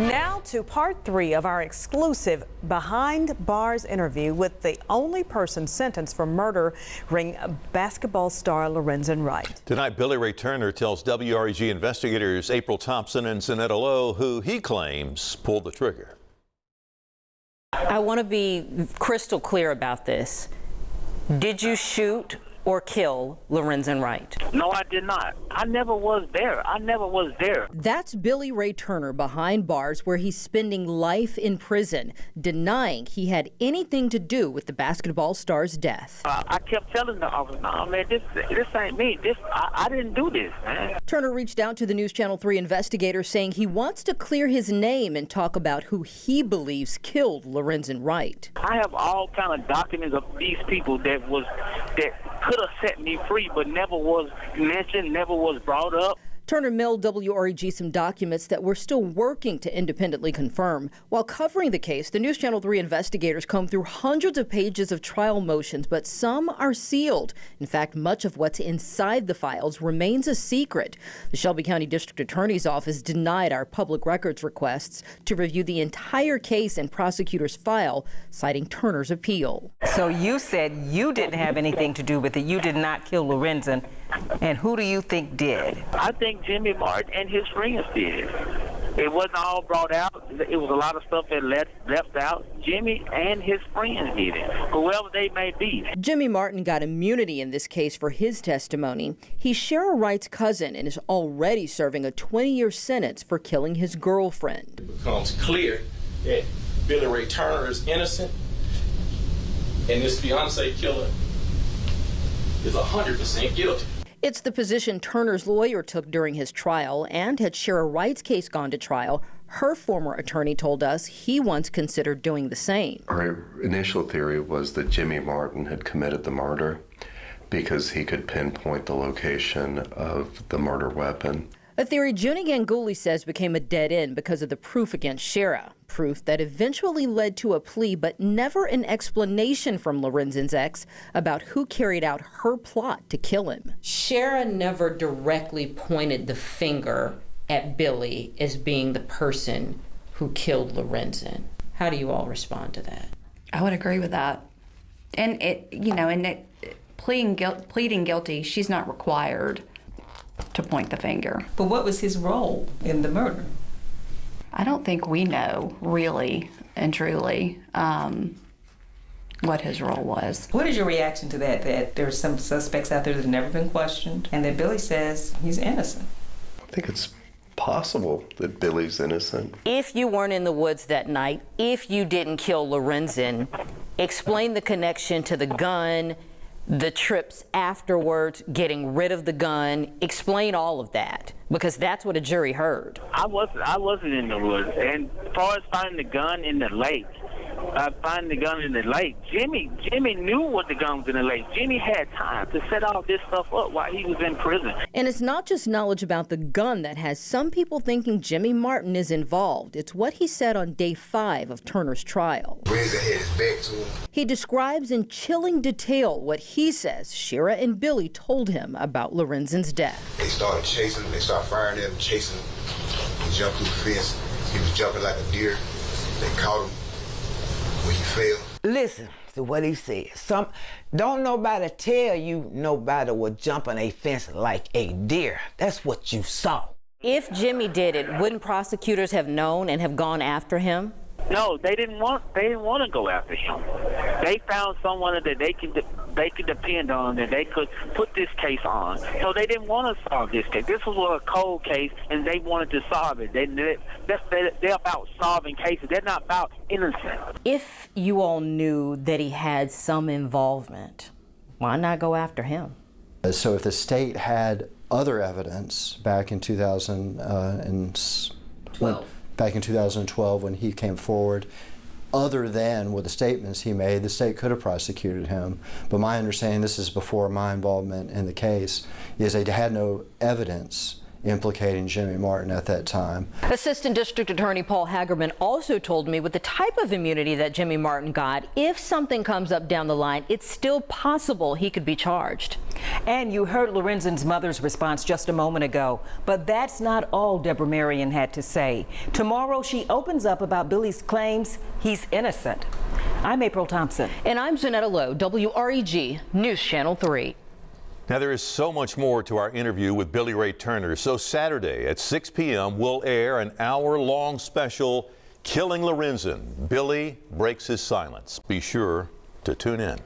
Now to part 3 of our exclusive Behind Bars interview with the only person sentenced for murdering basketball star Lorenzen Wright. Tonight, Billy Ray Turner tells WREG investigators April Thompson and Zanetta Lowe who he claims pulled the trigger. I want to be crystal clear about this. Did you shoot or kill Lorenzen Wright? No, I did not. I never was there. I never was there. That's Billy Ray Turner behind bars, where he's spending life in prison, denying he had anything to do with the basketball star's death. I kept telling the officer, "No, man, this ain't me. I didn't do this, man." Turner reached out to the News Channel 3 investigator, saying he wants to clear his name and talk about who he believes killed Lorenzen Wright. I have all kind of documents of these people that could have set me free, but never was mentioned, never was brought up. Turner mailed WREG some documents that we're still working to independently confirm. While covering the case, the News Channel 3 investigators combed through hundreds of pages of trial motions, but some are sealed. In fact, much of what's inside the files remains a secret. The Shelby County District Attorney's Office denied our public records requests to review the entire case and prosecutor's file, citing Turner's appeal. So you said you didn't have anything to do with it. You did not kill Lorenzen. And who do you think did? I think Jimmy Martin and his friends did. It wasn't all brought out. It was a lot of stuff that left out. Jimmy and his friends did it, whoever they may be. Jimmy Martin got immunity in this case for his testimony. He's Shara Wright's cousin and is already serving a 20-year sentence for killing his girlfriend. It becomes clear that Billy Ray Turner is innocent and this fiancé killer is 100% guilty. It's the position Turner's lawyer took during his trial, and had Shara Wright's case gone to trial, her former attorney told us he once considered doing the same. Our initial theory was that Jimmy Martin had committed the murder because he could pinpoint the location of the murder weapon. A theory Junie Ganguly says became a dead end because of the proof against Shara. Proof that eventually led to a plea, but never an explanation from Lorenzen's ex about who carried out her plot to kill him. Shara never directly pointed the finger at Billy as being the person who killed Lorenzen. How do you all respond to that? I would agree with that. And pleading guilty, she's not required to point the finger. But what was his role in the murder? I don't think we know, really and truly, what his role was. What is your reaction to that there's some suspects out there that have never been questioned, and that Billy says he's innocent? I think it's possible that Billy's innocent. If you weren't in the woods that night, if you didn't kill Lorenzen, explain the connection to the gun, the trips afterwards, getting rid of the gun. Explain all of that, because that's what a jury heard. I wasn't in the woods, and as far as finding the gun in the lake, Jimmy knew what the gun was in the lake. Jimmy had time to set all this stuff up while he was in prison. And it's not just knowledge about the gun that has some people thinking Jimmy Martin is involved. It's what he said on day 5 of Turner's trial. Raised his back to him. He describes in chilling detail what he says Shara and Billy told him about Lorenzen's death. They started chasing him. They started firing at him, chasing him. He jumped through the fence. He was jumping like a deer. They caught him when he fell. Listen to what he said. Don't nobody tell you nobody was jumping a fence like a deer. That's what you saw. If Jimmy did it, wouldn't prosecutors have known and have gone after him? No, they didn't want to go after him. They found someone that they could depend on, that they could put this case on. So they didn't want to solve this case. This was a cold case, and they wanted to solve it. They're about solving cases. They're not about innocent. If you all knew that he had some involvement, why not go after him? So if the state had other evidence back in 2012 when he came forward, other than with the statements he made, the state could have prosecuted him. But my understanding, this is before my involvement in the case, is they had no evidence implicating Jimmy Martin at that time. Assistant District Attorney Paul Hagerman also told me with the type of immunity that Jimmy Martin got, if something comes up down the line, it's still possible he could be charged. And you heard Lorenzen's mother's response just a moment ago. But that's not all Deborah Marion had to say. Tomorrow, she opens up about Billy's claims he's innocent. I'm April Thompson. And I'm Zanetta Lowe, WREG News Channel 3. Now, there is so much more to our interview with Billy Ray Turner. So Saturday at 6 p.m., we'll air an hour-long special, Killing Lorenzen. Billy Breaks His Silence. Be sure to tune in.